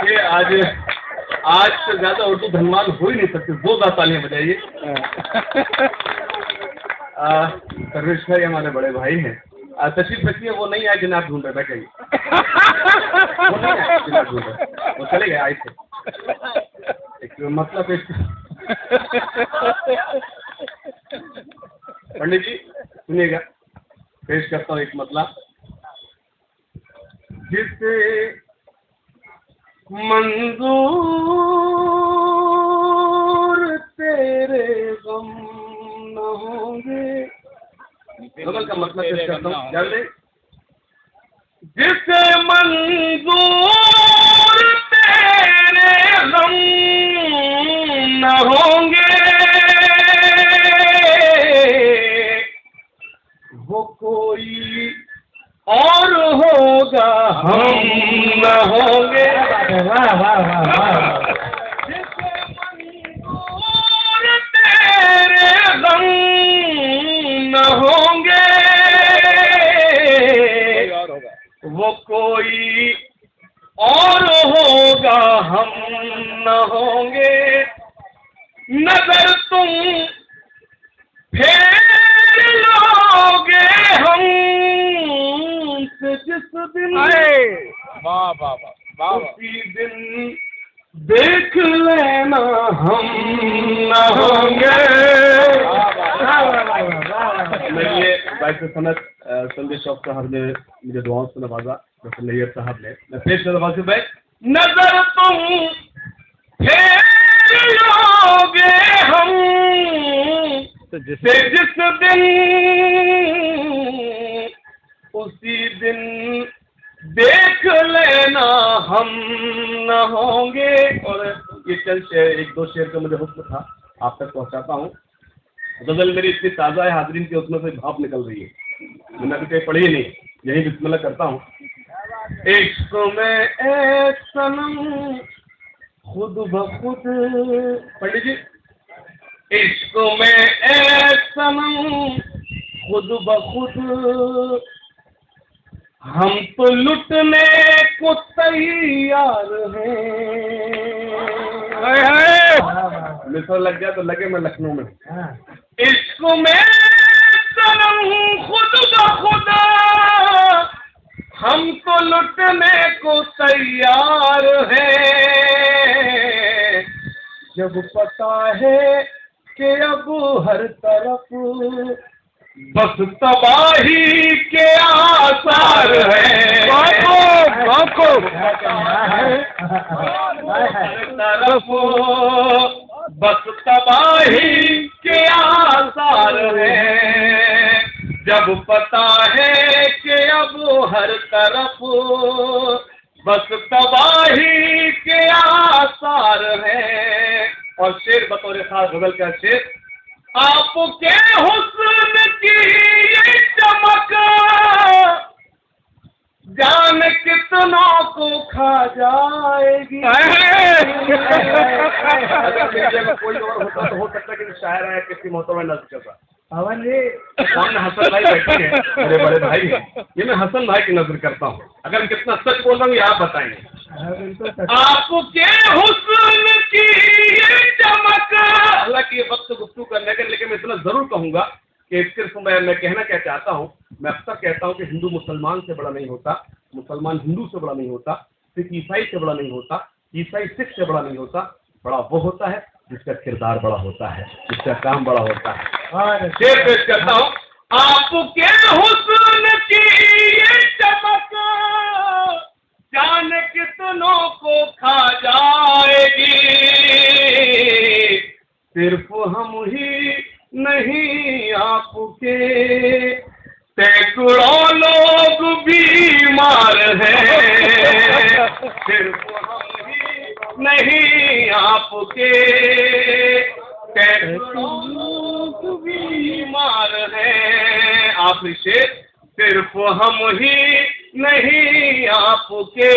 ये आज आज से ज्यादा उर्दू धनवान हो ही नहीं सकते, जोरदार तालियां बजाइए। सर्वेश भाई हमारे बड़े भाई हैं, तशरीफ रखिए, वो नहीं आए जिन्हें आप ढूंढ रहे, बैठिए। वो नहीं आए जिन्हें आप ढूंढ रहे, वो चले गए, आए थे। एक मतलब एक पंडित जी सुनिएगा, पेश करता हूँ एक मतलब। जिसे मंजूर तेरे गम न होंगे, गजल का मतलब पेश करता हूँ, ध्यान दें। जिसे मंजूर तेरे गम न होंगे, वो कोई और होगा, हम न होंगे। वाह वाह वाह वाह। जिसे मंजूर तेरे गम न होंगे, वो कोई और होगा, हम न होंगे। नजर तुम फेर लोगे हम जिस दिन, उसी दिन देख लेना हम न होंगे। मैं ये बाइक सनत संदेश शौक साहब ने मुझे दुआओं से नवाजा, डॉक्टर नैयर साहब ने। मैं पेश कर वासिफ भाई, नजर तुम फेर लोगे हम जिस दिन, उसी दिन देख लेना हम न होंगे। और ये चंद शेर, एक दो शेर का मुझे हुक्म था, आप तक पहुंचाता हूँ। गजल मेरी इतनी ताज़ा है हाजरीन की, उसमें से भाप निकल रही है, मैंने अभी कहीं पढ़ी नहीं, यही बिस्मिल्लाह करता हूँ। इश्क में ए सनम खुद ब खुद, पंडित जी, इश्क में ए सनम खुद ब खुद हम तो लुटने को तैयार हैं। मिसर लग गया तो लगे मैं लखनऊ में। इश्क में सनम खुद ब खुद हम तो लुटने को तैयार हैं। जब पता है कि अब हर तरफ बस तबाही के आसार हैं, तरफ बस तबाही के आसार हैं। जब पता है कि अब हर तरफ बस तबाही के आसार हैं। और शेर बतौर खास गजल का शेर, आपके हुस्न की ये चमक जान कितनों को खा जाएगी। अगर मीडिया में कोई और होता तो हो सकता है कि शायर है किसी मोहतरमा नज़र करता। पवन जी सामने हसन भाई बैठे हैं, मेरे बड़े भाई हैं, ये मैं हसन भाई की नजर करता हूँ। अगर कितना सच बोल रहा हूँ ये आप बताएंगे। आपके हुस्न की ये चमक, हालांकि ये वक्त गुफ्तगू करने का, लेकिन मैं इतना जरूर कहूंगा कि सिर्फ मैं कहना क्या चाहता हूँ, मैं अक्सर कहता हूँ कि हिंदू मुसलमान से बड़ा नहीं होता, मुसलमान हिंदू से बड़ा नहीं होता, सिख ईसाई से बड़ा नहीं होता, ईसाई सिख से बड़ा नहीं होता। बड़ा वो होता है जिसका किरदार बड़ा होता है, जिसका काम बड़ा होता है। और शेर पेश करता हूँ, आपके हुस्न की ये चमक जाने कितनों को खा जाएगी। सिर्फ हम ही नहीं आपके सैकड़ों लोग बीमार हैं। सिर्फ हम ही नहीं आपके सैकड़ों लोग बीमार हैं। आखिरी शेर, सिर्फ हम ही नहीं आपके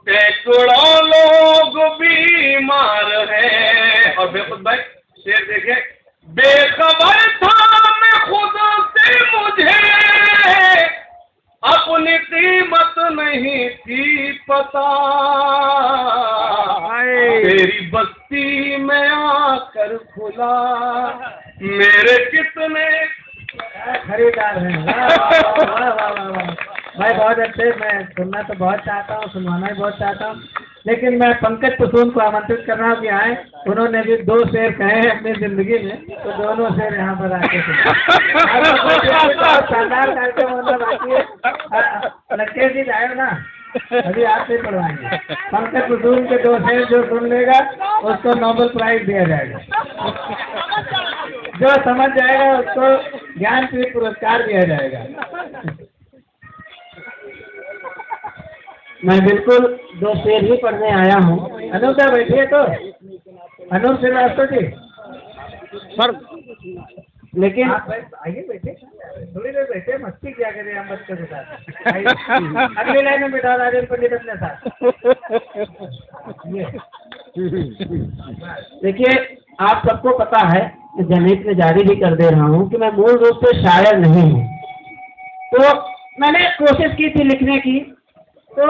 सैकड़ों लोग बीमार हैं। और बेखुद भाई शेर देखे, बेखबर था मैं खुद से, मुझे अपनी कीमत नहीं थी पता। मेरे कितने खरीदार हैं। वाह वाह वाह वाह वाह वाह। मैं बहुत अच्छे, मैं सुनना तो बहुत चाहता हूँ, सुनवाना भी बहुत चाहता हूँ, लेकिन मैं पंकज कुसुम को आमंत्रित कर रहा हूँ कि आए। उन्होंने भी 2 शेर कहे हैं अपनी जिंदगी में, तो दोनों शेर यहाँ पर आके शानदार कार्यक्रम होना बाकी है। लकेश जी जाए ना, अभी आपसे पढ़वाएंगे। पंकज कुसुम के 2 शेर जो सुन लेगा उसको नोबेल प्राइज दिया जाएगा, जो समझ जाएगा उसको ज्ञानपीठ पुरस्कार दिया जाएगा। मैं बिल्कुल 2 शेर ही पढ़ने आया हूँ। अनूप सर बैठिए, तो अनूप श्रीवास्तव जी सर लेकिन आइए बैठे, थोड़ी देर बैठे, मस्ती क्या करें हम बच्चों के साथ। आइए, अगली लाइन में बैठा राजेंद्र पंडित अपने साथ। ये देखिए, आप सबको पता है, जनहित में जारी भी कर दे रहा हूँ कि मैं मूल रूप से शायर नहीं हूँ। तो मैंने कोशिश की थी लिखने की, तो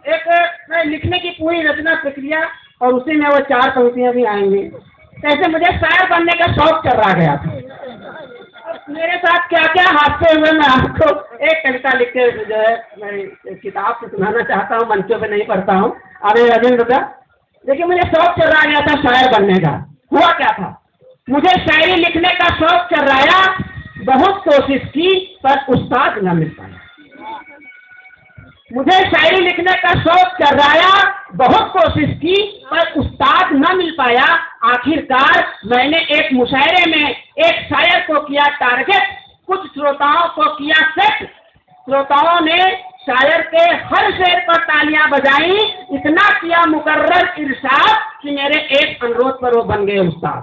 एक मैं लिखने की पूरी रचना प्रक्रिया और उसी में वो 4 पंक्तियां भी आएंगी। कैसे मुझे शायर बनने का शौक चल रहा गया था। मेरे साथ क्या क्या हादसे हुए मैं आपको एक कविता लिख के जो है मैं किताब से सुनाना चाहता हूँ, मंचों पे नहीं पढ़ता हूँ। अरे राजेंद्र का देखिए, मुझे शौक चल रहा गया था शायर बनने का। हुआ क्या था, मुझे शायरी लिखने का शौक चल रहा, बहुत कोशिश की पर उस्ताद न मिल पाया। मुझे शायरी लिखने का शौक चल रहा, बहुत कोशिश की पर उस्ताद न मिल पाया। आखिरकार मैंने एक मुशायरे में एक शायर को किया टारगेट, कुछ श्रोताओं को किया सेट। श्रोताओं ने शायर के हर शेर पर तालियां बजाई, इतना किया मुकर्रर इरशाद कि मेरे एक अनुरोध पर वो बन गए उस्ताद।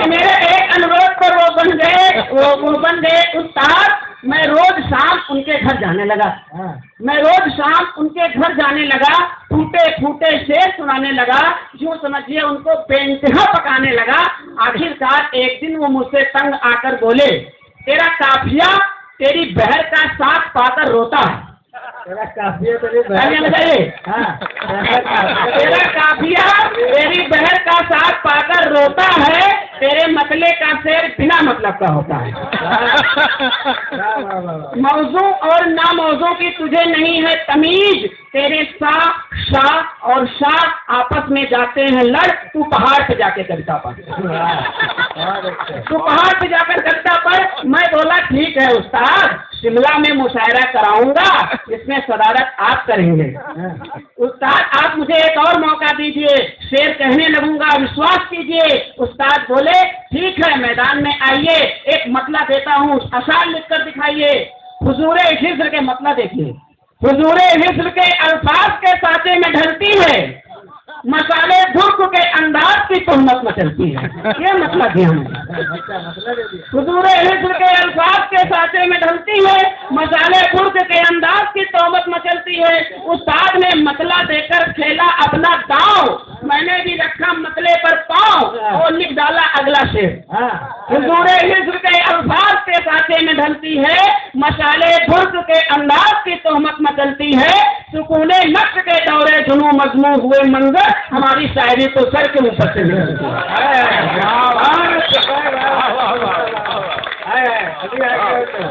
मेरे एक अनुरोध पर वो बन गए उस्ताद। मैं रोज शाम उनके घर जाने लगा, टूटे फूटे शेर सुनाने लगा, यूं समझिए उनको बेइंतहा पकाने लगा। आखिरकार एक दिन वो मुझसे तंग आकर बोले, तेरा काफिया तेरी बहर का साथ पाकर रोता है। तेरा काफिया तेरी बहर का साथ पाकर रोता है, तेरे मतले का शेर बिना मतलब का होता है। मौजू और ना मौजू की तुझे नहीं है तमीज, तेरे सा शाह और शाह आपस में जाते हैं लड़, तू पहाड़ पे जाके कविता पढ़। तू पहाड़ पे जाकर कविता पढ़। मैं बोला ठीक है उस्ताद, शिमला में मुशायरा कराऊंगा, इसमें सदारत आप करेंगे। उस्ताद आप मुझे एक और मौका दीजिए, शेर कहने लगूंगा, विश्वास कीजिए। उस्ताद बोले ठीक है, मैदान में आइए, एक मतला देता हूँ, अशार लिख कर दिखाइए। हुजूरे हिज्र के मतला देखिए। हुजूरे हिज्र के अल्फाज के साथे में ढलती है, मसाले धुर्क के अंदाज की तोहमत मचलती है। ये मतलब दिया हुजूरे हिज्र के अल्फाज के साथे में ढलती है, मसाले धुर्क के अंदाज की तोहमत मचलती है। उस्ताद ने मतला देकर खेला अपना दांव, मैंने भी रखा मतले पर पाँव और लिख डाला अगला शेर। हुजूरे हिज्र के अल्फाज के साथे में ढलती है, मसाले धुर्क के अंदाज की तोहमत मचलती है। सुकूने नक्श के दौरे जुनू मजमू हुए मंजर, हमारी शायरी तो सर के ऊपर से निकलती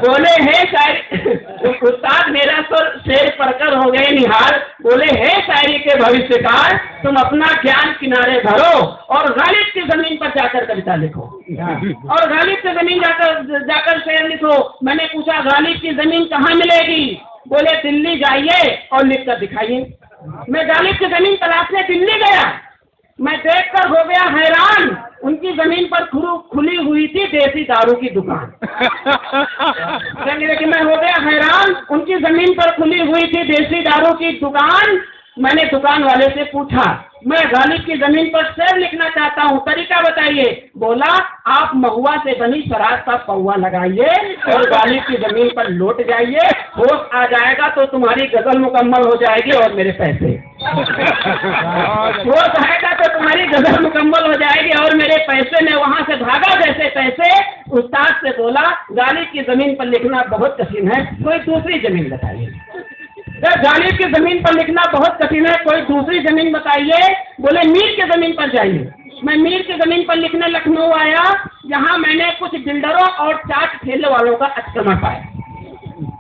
बोले हे शायरी, उस्ताद मेरा तो शेर पढ़कर हो गए निहाल। बोले हे शायरी के भविष्यकार, तुम अपना ज्ञान किनारे धरो और गालिब की जमीन पर जाकर कविता लिखो, और गालिब की जमीन जाकर शेर लिखो। मैंने पूछा गालिब की जमीन कहाँ मिलेगी? बोले दिल्ली जाइए और लिख कर दिखाइए। मैं गालिब की जमीन तलाशने दिल्ली गया, मैं देखकर हो गया हैरान, उनकी जमीन पर खुली हुई थी देसी दारू की दुकान। लेकिन मैं हो गया हैरान, उनकी जमीन पर खुली हुई थी देसी दारू की दुकान। मैंने दुकान वाले से पूछा, मैं गालिब की जमीन पर शेर लिखना चाहता हूँ, तरीका बताइए। बोला आप महुआ से बनी शराब का पौवा लगाइए और गालिब की जमीन पर लौट जाइए, होश आ जाएगा तो तुम्हारी गजल मुकम्मल हो जाएगी और मेरे पैसे। होश आएगा तो तुम्हारी गजल मुकम्मल हो जाएगी और मेरे पैसे। में वहाँ से भागा जैसे तैसे। उस्ताद से बोला गालिब की जमीन पर लिखना बहुत कठिन है, कोई दूसरी जमीन बताइए। गालिब की जमीन पर लिखना बहुत कठिन है, कोई दूसरी जमीन बताइए। बोले मीर की जमीन पर जाइए। मैं मीर की जमीन पर लिखने लखनऊ आया, यहाँ मैंने कुछ बिल्डरों और चाट ठेले वालों का अतिक्रमण पाया।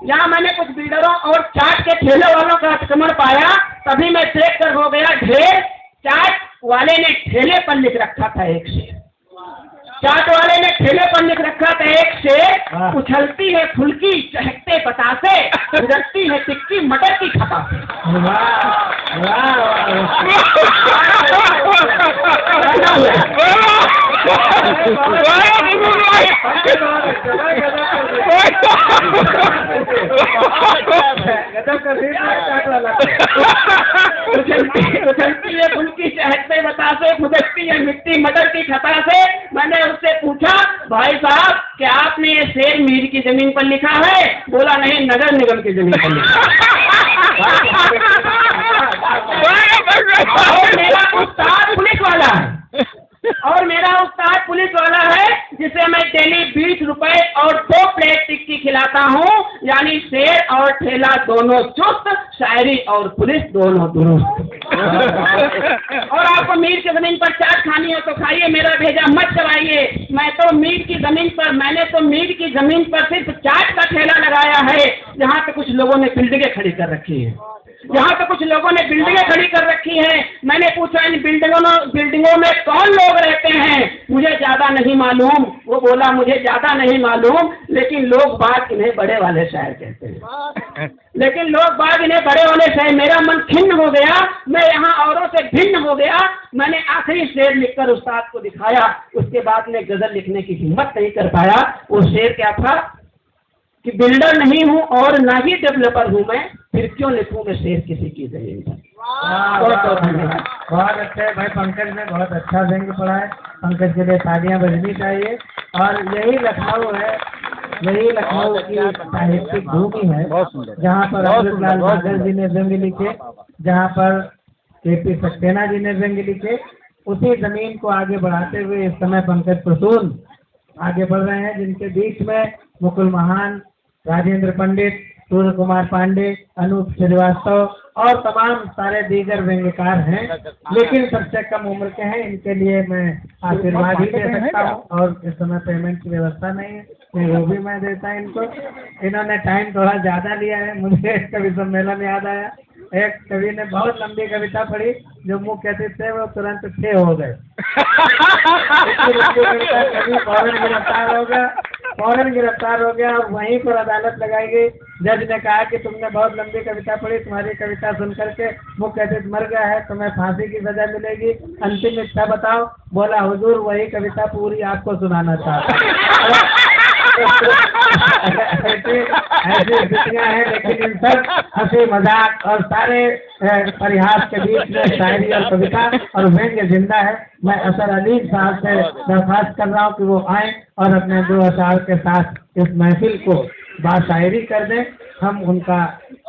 यहाँ मैंने कुछ बिल्डरों और चाट के ठेले वालों का अतिक्रमण पाया, तभी मैं देख कर हो गया ढेर। चाट वाले ने ठेले पर लिख रखा था एक शेर, चाट वाले ने ठेले पर लिख रखा था एक शेर, उछलती है फुल्की चहकते बतासे, गुजरती है टिक्की मटर की खता से। उछलती है फुल्की चहकते बतासे, गुजरती है मिट्टी मटर की खता से। मैंने उससे पूछा, भाई साहब क्या आपने ये शेर मीर की जमीन पर लिखा है? बोला नहीं, नगर निगम की जमीन पर लिखा और मेरा उस्ताद पुलिस वाला है, और मेरा उस्ताद पुलिस वाला है, जिसे मैं डेली 20 रुपए और 2 प्लेट टिक्की खिलाता हूँ। यानी शेर और ठेला दोनों चुस्त, शायरी और पुलिस दोनों दुरुस्त। और आपको मीर की जमीन पर चाट खानी हो तो खाइए, मेरा भेजा मत चलाइए। मैंने तो मीर की जमीन पर सिर्फ चाट का ठेला लगाया है। यहाँ पे कुछ लोगों ने बिल्डिंगें खड़ी कर रखी है, यहाँ पे कुछ लोगों ने बिल्डिंगें खड़ी कर रखी हैं। मैंने पूछा इन बिल्डिंगों में कौन लोग रहते हैं? मुझे ज्यादा नहीं मालूम। वो बोला मुझे ज्यादा नहीं मालूम, लेकिन लोग बाग इन्हें बड़े वाले शहर कहते हैं, लेकिन लोग बाग इन्हें बड़े वाले शहर। मेरा मन खिन्न हो गया, मैं यहाँ औरों से भिन्न हो गया। मैंने आखिरी शेर लिखकर उस्ताद को दिखाया, उसके बाद में गजल लिखने की हिम्मत नहीं कर पाया। वो शेर क्या था कि बिल्डर नहीं हूँ और ना ही डेवलपर हूँ मैं, फिर क्यों लिखूं मैं शेर किसी की जमीन पर। बहुत धन्यवाद, बहुत अच्छे भाई। पंकज ने बहुत अच्छा व्यंग्य पढ़ा है, पंकज के लिए तालियां बजनी चाहिए। और यही लखनऊ है, यही लखनऊ की साहित्यिक भूमि है, जहाँ पर अमृतलाल मागर जी ने व्यंग्य लिखे, जहाँ पर KP सक्सेना जी ने व्यंग्य लिखे। उसी जमीन को आगे बढ़ाते हुए इस समय पंकज प्रसून आगे बढ़ रहे हैं, जिनके बीच में मुकुल महान, राजेंद्र पंडित, सूर्य कुमार पांडे, अनूप श्रीवास्तव और तमाम सारे दीगर व्यंग्यकार हैं, लेकिन सबसे कम उम्र के हैं। इनके लिए मैं आशीर्वाद ही दे सकता हूँ, और इस समय पेमेंट की व्यवस्था नहीं है, वो भी मैं देता इनको। इन्होंने टाइम थोड़ा ज्यादा लिया है। मुझे कवि सम्मेलन याद आया, एक कवि ने बहुत लंबी कविता पढ़ी, जो मुँह कहते थे वो तुरंत थे हो गए। कवि फौरन गिरफ्तार हो गया, और वहीं पर अदालत लगाई गई। जज ने कहा कि तुमने बहुत लंबी कविता पढ़ी, तुम्हारी कविता सुन करके मुख्य अतिथि मर गया है, तुम्हें फांसी की सजा मिलेगी, अंतिम इच्छा बताओ। बोला हुजूर वही कविता पूरी आपको सुनाना चाहता ऐसी स्थितियाँ हैं, लेकिन इन सब हंसी मजाक और सारे परिहास के बीच में शायरी और कविता और व्यंग्य जिंदा है। मैं असर अली साहब से दरख्वास्त कर रहा हूँ कि वो आए और अपने 2 अशार के साथ इस महफिल को बाशायरी कर दें। हम उनका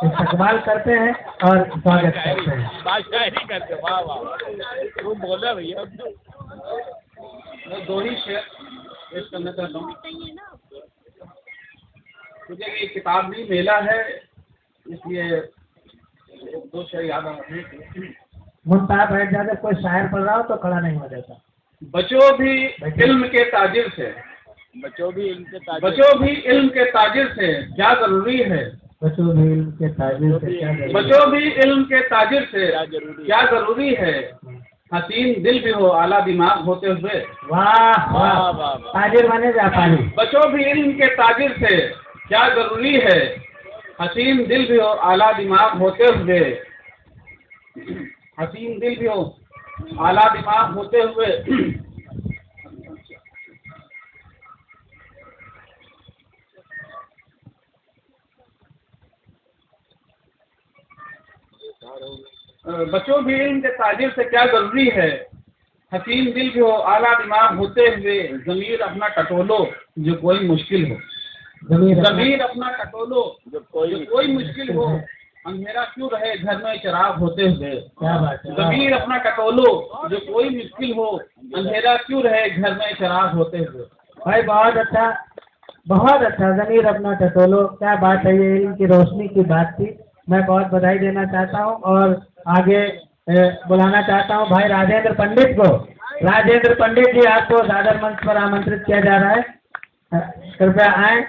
इस्तकबाल करते हैं और स्वागत करते हैं। बाशायरी करते, वाह वाह, वो बोला भैया। मैं 2 ही शेर पेश करना चाहता हूँ। मुझे ये किताबी मेला है, इसलिए 2 शेर याद आ रहे हैं। मुंता बैठ जाते, कोई शायर पढ़ रहा हो तो खड़ा नहीं हो जाता। बचो भी इल्म के ताजिर से, बच्चों भी इनके बचो भी इल्म के ताजिर से क्या जरूरी है, बचो भी इल्म के ताजिर से क्या जरूरी है, बचो भी इल्म के ताजिर से क्या जरूरी है, हसीन दिल भी हो आला दिमाग होते हुए। वाह वाह वाह, ताजिर माने जापानी। बचो भी इल्म के ताजिर से क्या जरूरी है, हसीन दिल भी हो आला दिमाग होते हुए, हसीन दिल भी हो आला दिमाग होते हुए। बच्चों भी इल्म के ताजिर से क्या जरूरी है, हसीन दिल भी हो आला दिमाग होते हुए, ज़मीर अपना टटोलो जो कोई मुश्किल हो, ज़मीर अपना टटोलो जो कोई मुश्किल हो, अंधेरा क्यों रहे घर में चिराग होते हुए। क्या बात है। ज़मीर अपना टटोलो जो कोई मुश्किल हो, अंधेरा क्यों रहे घर में चिराग होते हुए। भाई बहुत अच्छा, बहुत अच्छा। ज़मीर अपना टटोलो, क्या बात है। ये इल्म की रोशनी की बात थी। मैं बहुत बधाई देना चाहता हूँ और आगे बुलाना चाहता हूँ भाई राजेंद्र पंडित को। राजेंद्र पंडित जी, आपको सादर मंच पर आमंत्रित किया जा रहा है। कृपया आए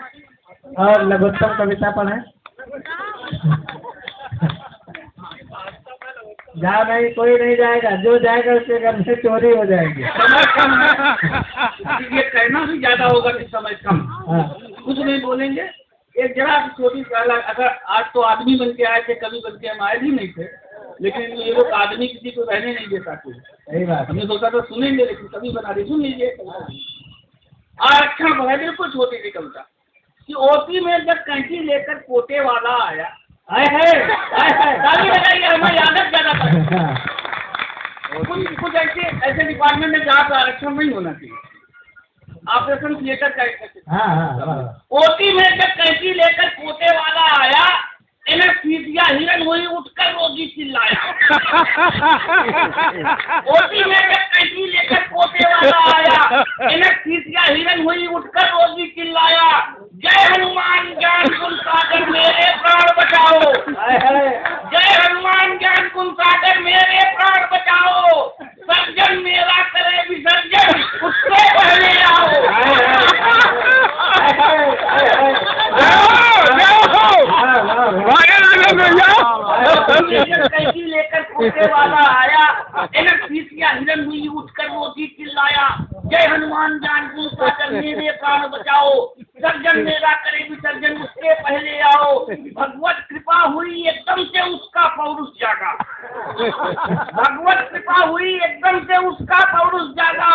और लघुत्तम कविता पढ़ें। जहाँ नहीं, कोई नहीं जाएगा, जो जाएगा उसके घर से चोरी हो जाएगी। समय कम है, ये कहना भी ज्यादा होगा कि समय कम। हाँ। कुछ नहीं बोलेंगे। एक जरा छोटी सी, अगर आज तो आदमी बन के आए थे, कभी बन के हम आए भी नहीं थे, लेकिन ये लोग आदमी किसी को रहने नहीं देता थे। सही बात। हमने सोचा तो सुनेंगे, लेकिन कभी बना रही, सुन लीजिए। आरक्षण बढ़ा, बिल्कुल छोटी सी कविता कि ओपी में जब कैंची लेकर पोते वाला आया, ताली लगाइए, हमारी आदत ज्यादा कर। कुछ ऐसे डिपार्टमेंट में जहाँ पे आरक्षण नहीं होना चाहिए, ऑपरेशन थिएटर का। ओटी में जब कैंची लेकर पोते वाला आया, एनेस्थीसिया हिरन हुई, उठकर रोगी चिल्लाया। ओटी में जब कैंची लेकर पोते वाला आया, एनेस्थीसिया हिरन हुई, उठकर रोगी चिल्लाया। जय हनुमान ज्ञान गुण सागर मेरे प्राण बचाओ। जय हनुमान ज्ञान गुण सागर मेरे प्राण बचाओ। सर्जन मेरा करे विसर्जन, उससे पहले आओ। कैंची लेकर पोते वाला आया, एनेस्थीसिया हिरन हुई, उठकर रोगी चिल्लाया। जय हनुमान ज्ञान गुण सागर मेरे प्राण बचाओ। सर्जन मेरा करे विसर्जन, उसके पहले आओ। भगवत कृपा हुई, एकदम से उसका पौरुष जागा। भगवत कृपा हुई, एकदम से उसका पौरुष जागा।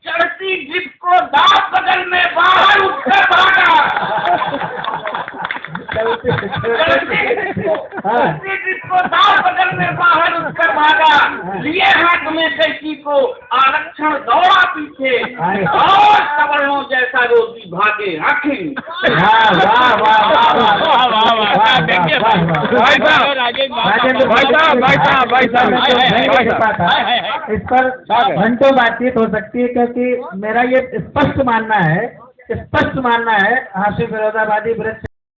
चढ़ती ड्रिप को दांत बगल में बाहर उठकर भागा। चढ़ती ड्रिप को दांत बगल में बाहर उठकर भागा। लिए हाथ में कैंची को, आरक्षण दौड़ा पीछे, और सवर्णों जैसा रोगी भागे आखिर। इस पर घंटों बातचीत हो सकती है, क्योंकि मेरा ये स्पष्ट मानना है, हाफिज फिरोजाबादी वृक्ष